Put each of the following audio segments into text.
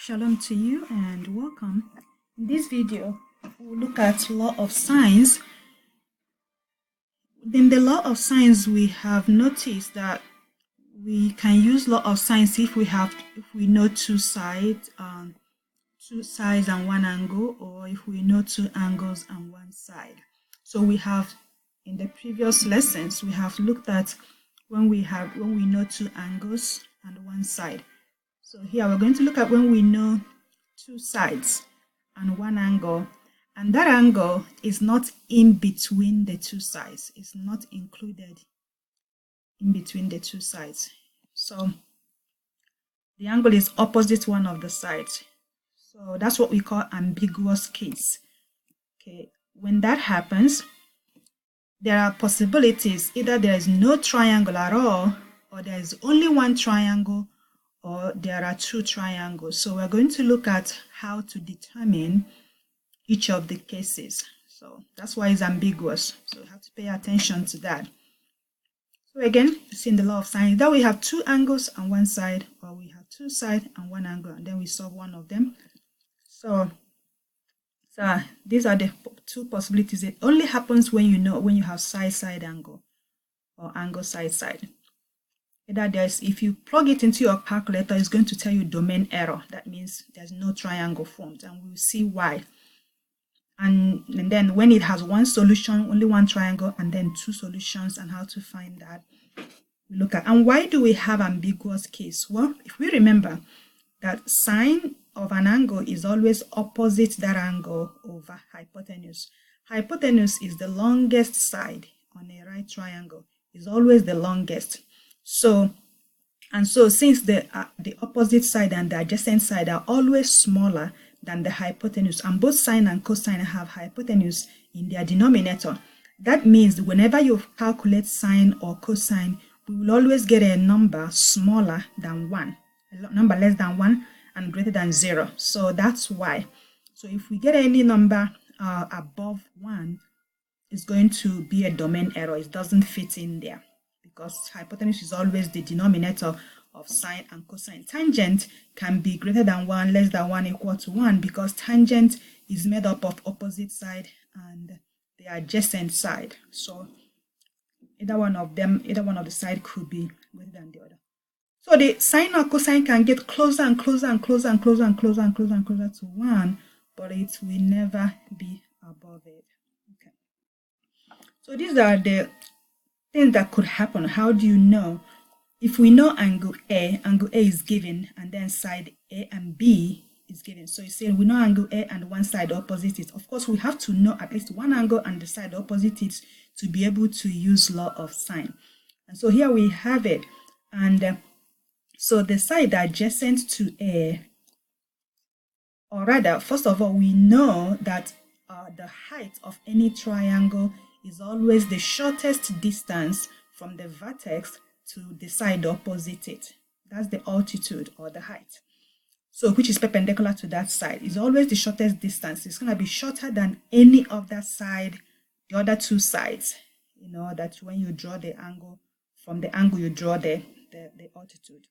Shalom to you and welcome. In this video, we'll look at law of sines. In the law of sines, we have noticed that we can use law of sines if we know two sides and one angle, or if we know two angles and one side. So we have, in the previous lessons, we have looked at when we know two angles and one side. So here we're going to look at when we know two sides and one angle, and that angle is not in between the two sides. It's not included in between the two sides. So the angle is opposite one of the sides. So that's what we call ambiguous case. Okay, when that happens, there are possibilities. Either there is no triangle at all, or there is only one triangle, or there are two triangles. So we're going to look at how to determine each of the cases. So that's why it's ambiguous. So you have to pay attention to that. So again, you see in the law of sines that we have two angles on one side, or we have two sides and one angle, and then we solve one of them. So these are the two possibilities. It only happens when you have side angle or angle side. If you plug it into your calculator, it's going to tell you domain error. That means there's no triangle formed, and we'll see why. And then when it has one solution, only one triangle, and then two solutions, and how to find that, we look at. And why do we have ambiguous case? Well, if we remember that sine of an angle is always opposite that angle over hypotenuse. Hypotenuse is the longest side on a right triangle. Is always the longest. So since the opposite side and the adjacent side are always smaller than the hypotenuse, and both sine and cosine have hypotenuse in their denominator, that means whenever you calculate sine or cosine, we will always get a number smaller than 1, a number less than 1 and greater than 0. So that's why. So if we get any number above 1, it's going to be a domain error. It doesn't fit in there, because hypotenuse is always the denominator of sine and cosine. Tangent can be greater than 1, less than 1, equal to 1, because tangent is made up of opposite side and the adjacent side. So either one of the side could be greater than the other. So the sine or cosine can get closer and closer and closer and closer and closer and closer and closer to 1, but it will never be above it. Okay. So these are the things that could happen. How do you know? If we know angle A is given, and then side A and B is given. So you say we know angle A and one side opposite it. Of course, we have to know at least one angle and the side opposite it to be able to use law of sine. And so here we have it. And so the side adjacent to A, or rather, first of all, we know that the height of any triangle is always the shortest distance from the vertex to the side opposite it. That's the altitude or the height. So which is perpendicular to that side. Is always the shortest distance. It's going to be shorter than any of that side, the other two sides. You know that when you draw the angle, from the angle you draw the altitude.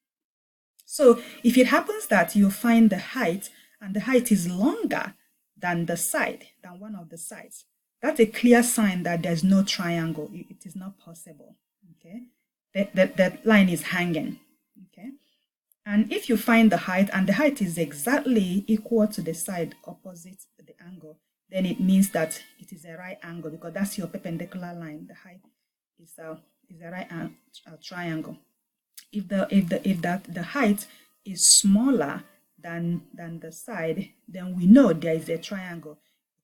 So if it happens that you find the height, and the height is longer than the side, than one of the sides, that's a clear sign that there's no triangle. It is not possible. Okay, that line is hanging. Okay, and if you find the height, and the height is exactly equal to the side opposite the angle, then it means that it is a right angle, because that's your perpendicular line. The height is a right triangle. If the height is smaller than the side, then we know there is a triangle.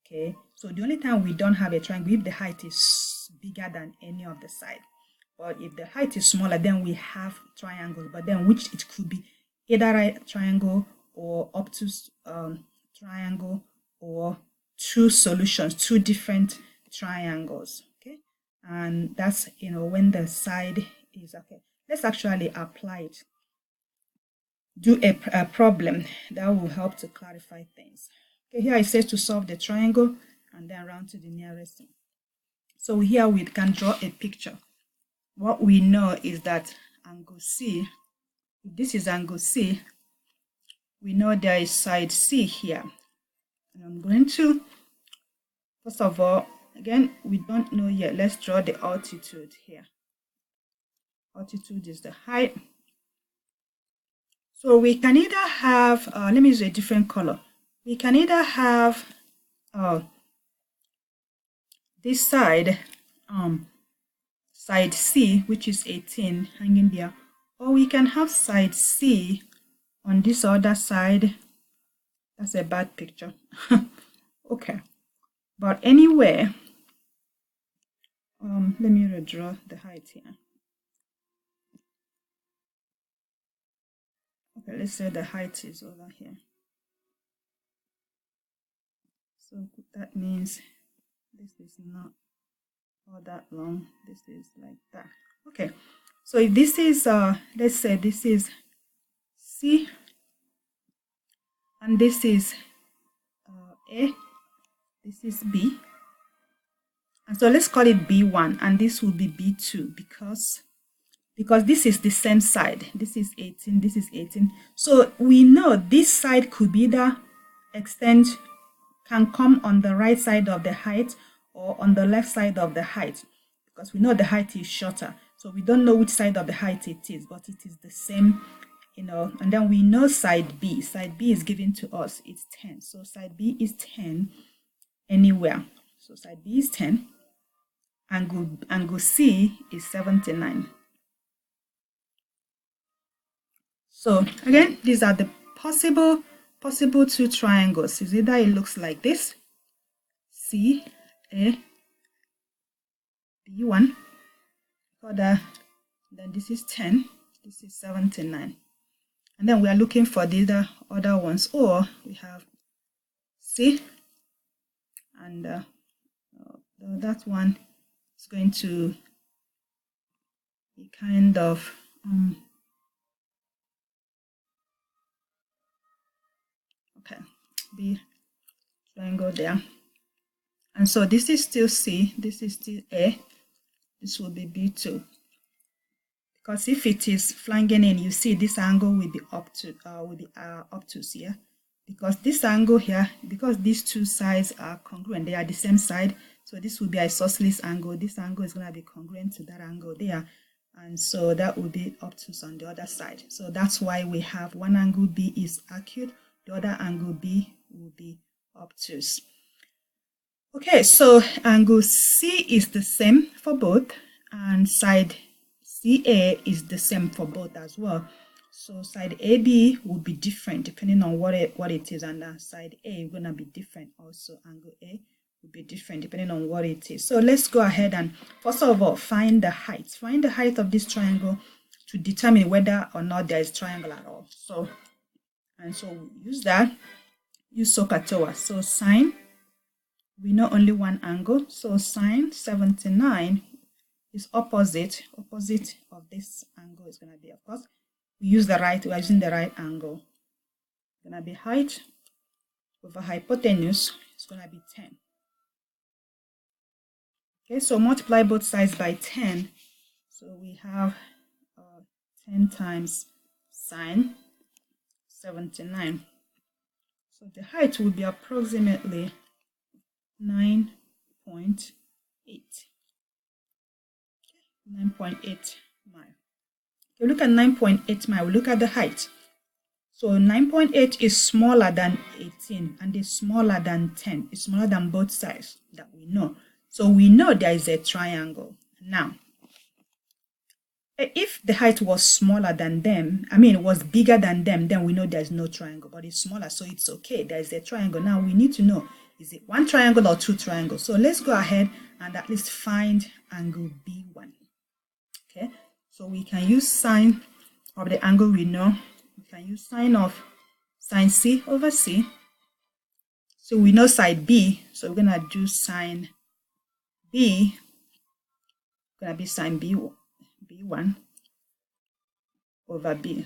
Okay, so the only time we don't have a triangle if the height is bigger than any of the side. But if the height is smaller, then we have triangles. But then which it could be either right triangle or obtuse triangle, or two solutions, two different triangles. Okay, and that's when the side is okay. Let's actually apply it. Do a problem that will help to clarify things. Okay, here it says to solve the triangle and then round to the nearest thing. So here we can draw a picture. What we know is that angle C, if this is angle C, we know there is side C here. And I'm going to, first of all, again, we don't know yet. Let's draw the altitude here. Altitude is the height. So we can either have, let me use a different color. We can either have this side, side C, which is 18, hanging there, or we can have side C on this other side. That's a bad picture. Okay, but anyway, let me redraw the height here. Okay, let's say the height is over here. So that means this is not all that long. This is like that. Okay, so if this is, let's say this is C, and this is A, this is B, and so let's call it B1, and this will be B2 because this is the same side. This is 18, this is 18. So we know this side could either extend, can come on the right side of the height or on the left side of the height, because we know the height is shorter. So we don't know which side of the height it is, but it is the same, you know. And then we know side B. Side B is given to us. It's 10. So side B is 10 anywhere. So side B is 10. Angle C is 79. So again, these are the possible two triangles. Is either it looks like this, C, A, B1, then this is 10, this is 79. And then we are looking for the other ones, or we have C, and that one is going to be kind of okay, B triangle there. And so this is still C, this is still A, this will be B2. Because if it is flanking in, you see this angle will be obtuse here. Because this angle here, because these two sides are congruent, they are the same side, so this will be an isosceles angle. This angle is going to be congruent to that angle there, and so that will be obtuse on the other side. So that's why we have one angle B is acute, the other angle B will be obtuse. Okay, so angle C is the same for both, and side CA is the same for both as well. So side AB will be different depending on what it is, and side A is going to be different also. Angle A will be different depending on what it is. So let's go ahead and first of all find the height. Find the height of this triangle to determine whether or not there is triangle at all. So we use that. Use SOHCAHTOA. So sine, we know only one angle. So sine 79 is opposite of this angle is going to be, of course, we are using the right angle. It's going to be height over hypotenuse. It's going to be 10. Okay, so multiply both sides by 10. So we have 10 times sine 79. So the height will be approximately 9.8. 9.8 mile. Okay, look at 9.8 mile. Look at the height. So 9.8 is smaller than 18 and is smaller than 10. It's smaller than both sides that we know. So we know there is a triangle. Now, if the height was smaller than them, was bigger than them, then we know there's no triangle, but it's smaller, so it's okay. There's a triangle. Now we need to know, is it one triangle or two triangles? So let's go ahead and at least find angle B1. Okay, so we can use sine of the angle we know. We can use sine of sine C over C. So we know side B, so we're gonna do sine B. Gonna be sine B1 over B.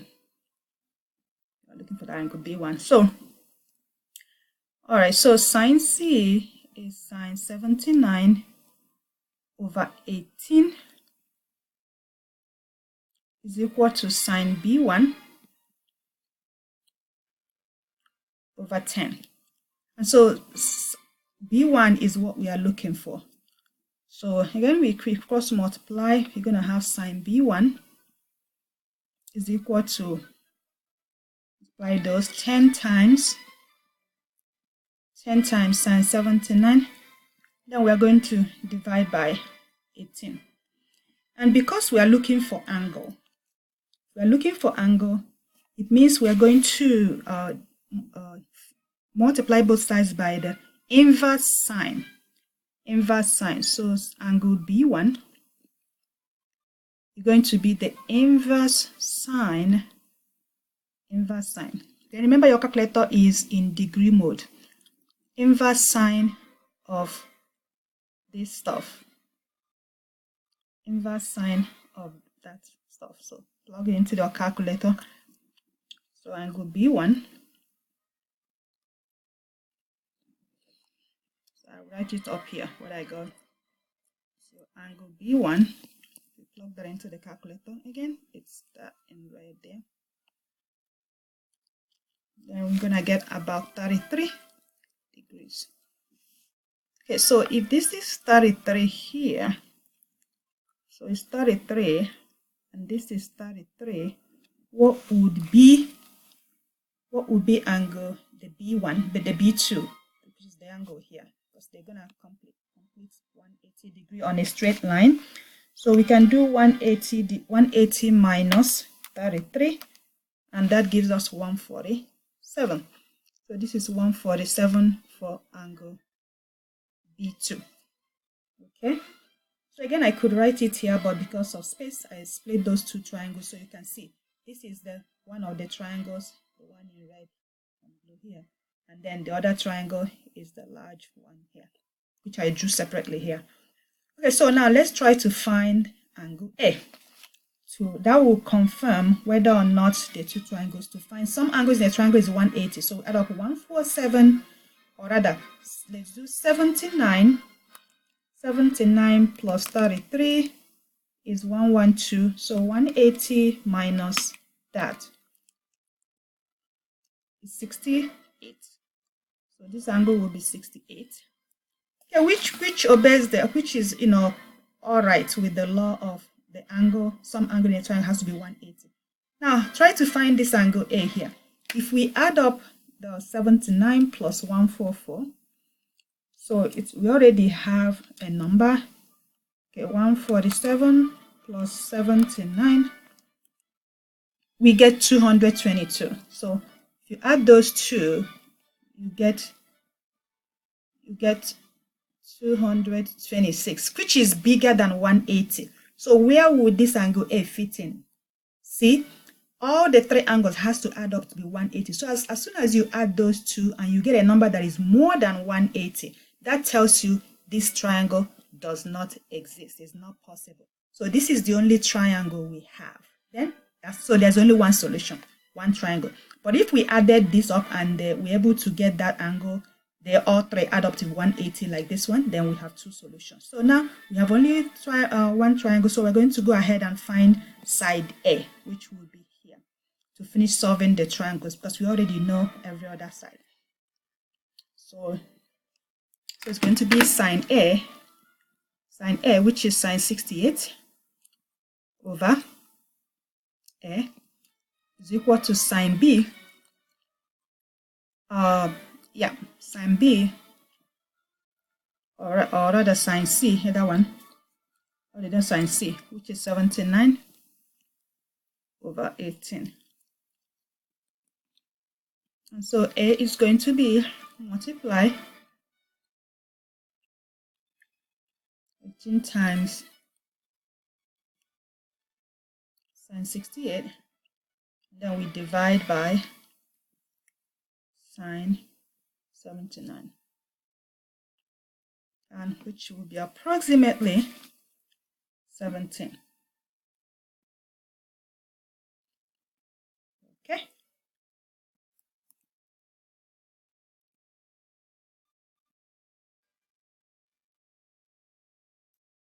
We're looking for the angle B1. So, all right. So sine C is sine 79 over 18 is equal to sine B1 over 10. And so B1 is what we are looking for. So again, we cross multiply. We're going to have sine B1 is equal to, multiply those 10 times sine 79. Then we are going to divide by 18. And because we are looking for angle, it means we are going to multiply both sides by the inverse sine. So angle B1 is going to be the inverse sine. Then remember, your calculator is in degree mode. Inverse sine of this stuff. Inverse sine of that stuff. So plug it into your calculator. So angle B1. So I write it up here, what I got. So angle B1, we plug that into the calculator again. It's that in right there. Then we're gonna get about 33 degrees. Okay, so if this is 33 here, so it's 33, and this is 33, what would be angle the B1, but the B2, which is the angle here, because they're gonna complete 180 degree on a straight line. So we can do 180 minus 33, and that gives us 147. So this is 147 for angle B2. Okay. So again, I could write it here, but because of space, I split those two triangles so you can see. This is the one of the triangles, the one in red and blue here. And then the other triangle is the large one here, which I drew separately here. Okay, so now let's try to find angle A. So that will confirm whether or not the two triangles. To find some angles in the triangle is 180. So add up 147, or rather, let's do 79. 79 plus 33 is 112. So 180 minus that is 68. So this angle will be 68. Okay, which obeys which is all right with the law of the angle. Some angle in a triangle has to be 180. Now try to find this angle A here. If we add up the 79 plus 144, so we already have a number. Okay, 147 plus 79, we get 222. So if you add those two, you get 226, which is bigger than 180. So where would this angle A fit in? See, all the three angles has to add up to be 180. So as soon as you add those two and you get a number that is more than 180, that tells you this triangle does not exist. It's not possible. So this is the only triangle we have. So there's only one solution, one triangle. But if we added this up and we're able to get that angle, they all three add up to 180 like this one, then we have two solutions. So now we have only one triangle, so we're going to go ahead and find side A, which will be here, to finish solving the triangles, because we already know every other side. So it's going to be sine A, which is sine 68 over A, is equal to sine B, sine B, or rather sine C, that one, or the sine C, which is 79 over 18. And so A is going to be multiply 18 times sine 68, then we divide by sine 79, and which will be approximately 17.